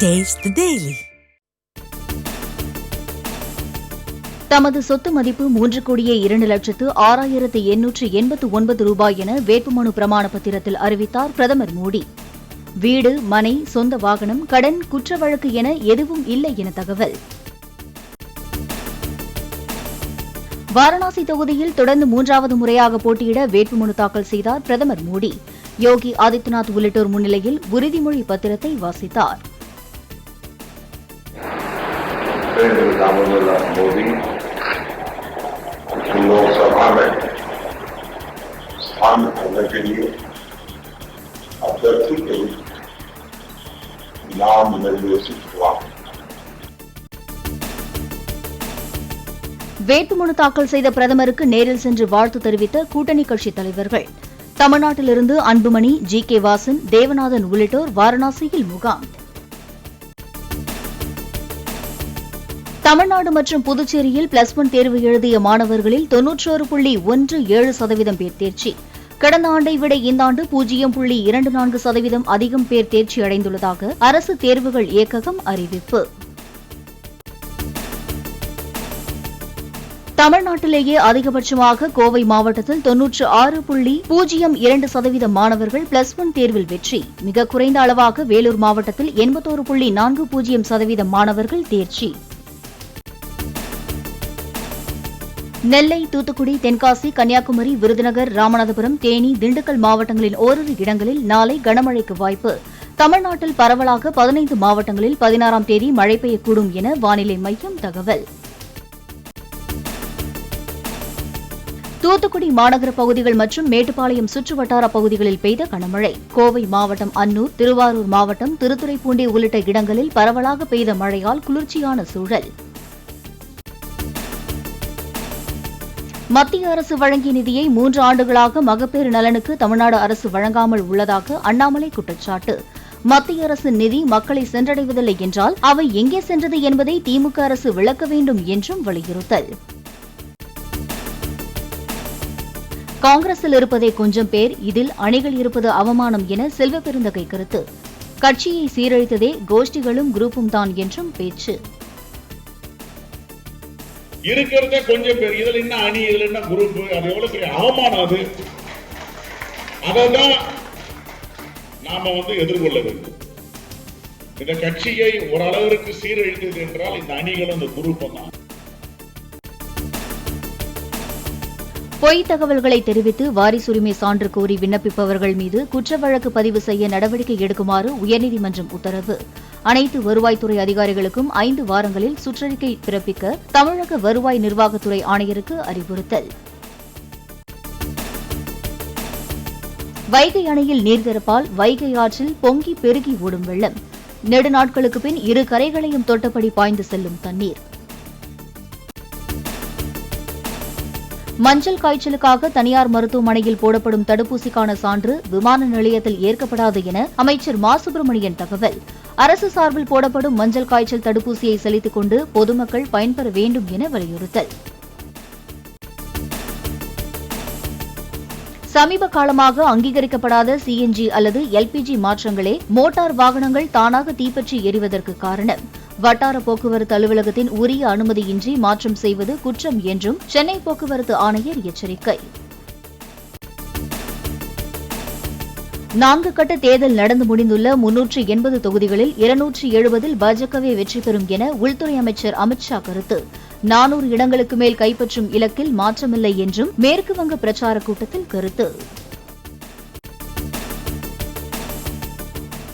Taste the Daily. தமது சொத்து மதிப்பு 3,02,06,889 ரூபாய் என வேட்புமனு பிரமாண பத்திரத்தில் அறிவித்தார் பிரதமர் மோடி. வீடு, மனை, சொந்த வாகனம், கடன், குற்ற வழக்கு என எதுவும் இல்லை என தகவல். வாரணாசி தொகுதியில் தொடர்ந்து 3வது முறையாக போட்டியிட வேட்புமனு தாக்கல் செய்தார் பிரதமர் மோடி. யோகி ஆதித்யநாத் உள்ளிட்டோர் முன்னிலையில் உறுதிமொழி பத்திரத்தை வாசித்தார். लोकसभा में स्थान करने के लिए अभ्यर्थी के नाम निर्देशित हुआ. வேட்புமனு தாக்கல் செய்த பிரதமருக்கு நேரில் சென்று வாழ்த்து தெரிவித்த கூட்டணி கட்சித் தலைவர்கள். தமிழ்நாட்டிலிருந்து அன்புமணி, ஜி.கே. வாசன், தேவநாதன் உள்ளிட்டோர் வாரணாசியில் முகாம். தமிழ்நாடு மற்றும் புதுச்சேரியில் +1 தேர்வு எழுதிய மாணவர்களில் 91.17% பேர் தேர்ச்சி. கடந்த ஆண்டை விட இந்த ஆண்டு 0.24% அதிகம் பேர் தேர்ச்சி அடைந்துள்ளதாக அரசு தேர்வுகள் இயக்ககம் அறிவிப்பு. தமிழ்நாட்டிலேயே அதிகபட்சமாக கோவை மாவட்டத்தில் 96.02% மாணவர்கள் +1 தேர்வில் வெற்றி. மிக குறைந்த அளவாக வேலூர் மாவட்டத்தில் 81.40% மாணவர்கள் தேர்ச்சி. நெல்லை, தூத்துக்குடி, தென்காசி, கன்னியாகுமரி, விருதுநகர், ராமநாதபுரம், தேனி, திண்டுக்கல் மாவட்டங்களின் ஓரிரு இடங்களில் நாளை கனமழைக்கு வாய்ப்பு. தமிழ்நாட்டில் பரவலாக 15 மாவட்டங்களில் 16ஆம் தேதி மழை பெய்யக்கூடும் என வானிலை மையம் தகவல். தூத்துக்குடி மாநகர பகுதிகள் மற்றும் மேட்டுப்பாளையம் சுற்றுவட்டார பகுதிகளில் பெய்த கனமழை. கோவை மாவட்டம் அன்னூர், திருவாரூர் மாவட்டம் திருத்துறைப்பூண்டி உள்ளிட்ட இடங்களில் பரவலாக பெய்த மழையால் குளிர்ச்சியான சூழல். மத்திய அரசு வழங்கிய நிதியை 3 ஆண்டுகளாக மகப்பேறு நலனுக்கு தமிழ்நாடு அரசு வழங்காமல் உள்ளதாக அண்ணாமலை குற்றச்சாட்டு. மத்திய அரசின் நிதி மக்களை சென்றடைவதில்லை என்றால் அவை எங்கே சென்றது என்பதை திமுக அரசு விளக்க வேண்டும் என்றும் வலியுறுத்தல். காங்கிரஸில் இருப்பதே கொஞ்சம் பேர், இதில் அணிகள் இருப்பது அவமானம் என செல்வ பெருந்தகை கருத்து. கட்சியை சீரழித்ததே கோஷ்டிகளும் குரூப்பும் தான் என்றும் பேச்சு. இருக்கிறதே கொஞ்சம் பேர், இதுல என்ன அணி, இதுல என்ன குரூப், அது எவ்வளவு பெரிய அவமானம். அது அதான் நாம எதிர்கொள்ள வேண்டும். இந்த கட்சியை ஓரளவிற்கு சீரழித்தது என்றால் இந்த அணிகளும் இந்த குரூப்பும் தான். பொய் தகவல்களை தெரிவித்து வாரிசுரிமை சான்று கோரி விண்ணப்பிப்பவர்கள் மீது குற்ற வழக்கு பதிவு செய்ய நடவடிக்கை எடுக்குமாறு உயர்நீதிமன்றம் உத்தரவு. அனைத்து வருவாய்த்துறை அதிகாரிகளுக்கும் 5 வாரங்களில் சுற்றறிக்கை பிறப்பிக்க தமிழக வருவாய் நிர்வாகத்துறை ஆணையருக்கு அறிவுறுத்தல். வைகை அணையில் நீர்திறப்பால் வைகை ஆற்றில் பொங்கி பெருகி ஓடும் வெள்ளம். நெடுநாட்களுக்கு பின் இரு கரைகளையும் தொட்டபடி பாய்ந்து செல்லும் தண்ணீர். மஞ்சள் காய்ச்சலுக்காக தனியார் மருத்துவமனையில் போடப்படும் தடுப்பூசிக்கான சான்று விமான நிலையத்தில் ஏற்கப்படாது என அமைச்சர் மா. சுப்பிரமணியன் தகவல். அரசு சார்பில் போடப்படும் மஞ்சள் காய்ச்சல் தடுப்பூசியை செலுத்திக் கொண்டு பொதுமக்கள் பயன்பெற வேண்டும் என வலியுறுத்தல். சமீப காலமாக அங்கீகரிக்கப்படாத சிஎன்ஜி அல்லது எல்பிஜி மாற்றங்களே மோட்டார் வாகனங்கள் தானாக தீப்பற்றி எரிவதற்கு காரணம். வட்டார போக்குவரத்து அலுவலகத்தின் உரிய அனுமதியின்றி மாற்றம் செய்வது குற்றம் என்றும் சென்னை போக்குவரத்து ஆணையர் எச்சரிக்கை. 4 கட்ட தேர்தல் நடந்து முடிந்துள்ள 380 தொகுதிகளில் 270இல் பாஜகவே வெற்றி பெறும் என உள்துறை அமைச்சர் அமித் ஷா கருத்து. 400 இடங்களுக்கு மேல் கைப்பற்றும் இலக்கில் மாற்றமில்லை என்றும் மேற்குவங்க பிரச்சாரக் கூட்டத்தில் கருத்து.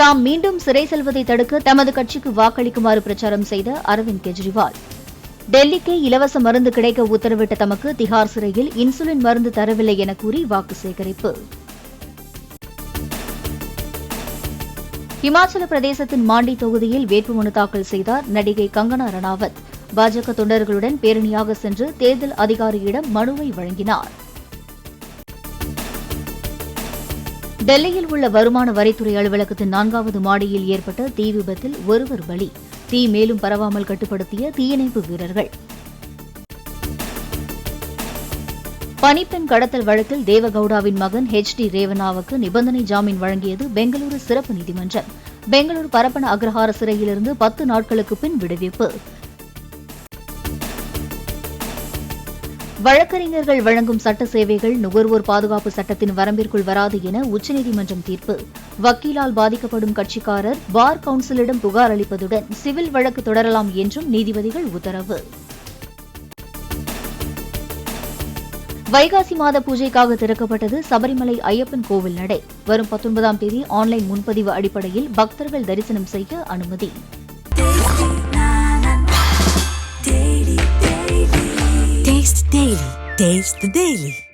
தாம் மீண்டும் சிறை செல்வதை தடுக்க தமது கட்சிக்கு வாக்களிக்குமாறு பிரச்சாரம் செய்த அரவிந்த் கெஜ்ரிவால். டெல்லிக்கே இலவச மருந்து கிடைக்க உத்தரவிட்ட தமக்கு திஹார் சிறையில் இன்சுலின் மருந்து தரவில்லை என கூறி வாக்கு சேகரிப்பு. இமாச்சல பிரதேசத்தின் மாண்டி தொகுதியில் வேட்புமனு தாக்கல் செய்தார் நடிகை கங்கனா ரணாவத். பாஜக தொண்டர்களுடன் பேரணியாக சென்று தேர்தல் அதிகாரியிடம் மனுவை வழங்கினார். டெல்லியில் உள்ள வருமான வரித்துறை அலுவலகத்தின் 4வது மாடியில் ஏற்பட்ட தீ விபத்தில் ஒருவர் பலி. தீ மேலும் பரவாமல் கட்டுப்படுத்திய தீயணைப்பு வீரர்கள். பணிப்பெண் கடத்தல் வழக்கில் தேவகவுடாவின் மகன் HD ரேவண்ணாவுக்கு நிபந்தனை ஜாமீன் வழங்கியது பெங்களூரு சிறப்பு நீதிமன்றம். பெங்களூரு பரப்பன அக்ரஹார சிறையிலிருந்து 10 நாட்களுக்கு பின் விடுவிப்பு. வழக்கறிஞர்கள் வழங்கும் சட்ட சேவைகள் நுகர்வோர் பாதுகாப்பு சட்டத்தின் வரம்பிற்குள் வராது என உச்சநீதிமன்றம் தீர்ப்பு. வக்கீலால் பாதிக்கப்படும் கட்சிக்காரர் பார் கவுன்சிலிடம் புகார் அளிப்பதுடன் சிவில் வழக்கு தொடரலாம் என்றும் நீதிபதிகள் உத்தரவு. வைகாசி மாத பூஜைக்காக திறக்கப்பட்டது சபரிமலை ஐயப்பன் கோவில் நடை. வரும் 19ஆம் தேதி ஆன்லைன் முன்பதிவு அடிப்படையில் பக்தர்கள் தரிசனம் செய்ய அனுமதி. Taste the Daily.